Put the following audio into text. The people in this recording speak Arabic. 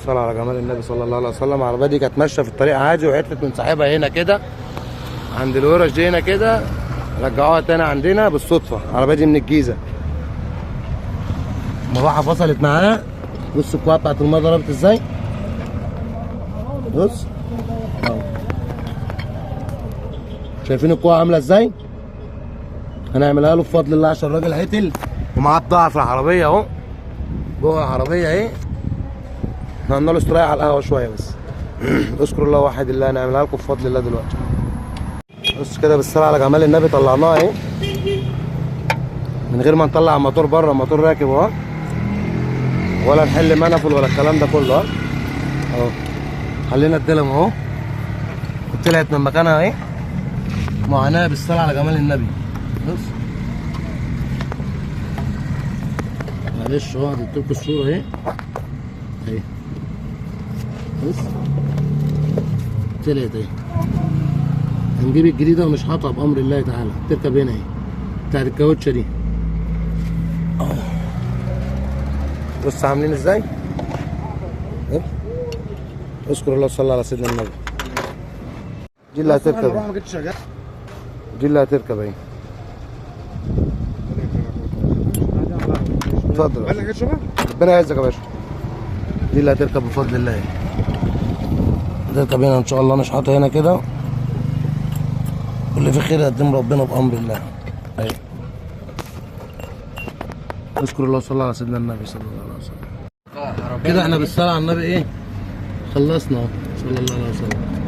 بالصلاة على جمال النبي صلى الله عليه وسلم. العربية دي كانت ماشية في الطريق عادي وعرفت من صاحبها هنا كده عند الورش دي هنا كده، رجعوها تاني عندنا بالصدفة. العربية دي من الجيزة، مروحة فصلت معاها. بص الكوع بتاعت المية ضربت ازاي، بص اهو، شايفين الكوع عاملة ازاي؟ هنعملها له بفضل الله عشان الراجل عتل ومعاه بضاعة في العربية اهو، جوه العربية اهي. احنا قلنا له استريح على القهوة شوية بس. اذكر الله واحد الله، هنعملها لكم بفضل الله دلوقتي. بص كده بالصلاة على جمال النبي طلعناها اهي من غير ما نطلع الموتور بره، الموتور راكب اهو، ولا نحل منفل ولا الكلام ده كله اهو. خلينا الدلم اهو، طلعت من مكانها اهي. معاناة بالصلاة على جمال النبي. بص معلش اهو، هديت لكم الصورة اهي اهي. بص طلعت اهي. هنجيب الجديدة ونشحطها بأمر الله تعالى، تركب هنا اهي بتاعت الكاوتشة دي. بص عاملين ازاي؟ اذكر الله صلى الله على سيدنا النبي. دي اللي هتركب، دي اللي هتركب اهي. اتفضل ربنا يعزك يا باشا. دي اللي هتركب بفضل الله، هتركب هنا ان شاء الله، نشحطها هنا كده، واللي في خير يقدم ربنا بامر الله اهي. اذكر الله صلى الله على سيدنا النبي صلى الله عليه وسلم. كده احنا بالصلاه على النبي ايه، خلصنا صلى الله عليه وسلم.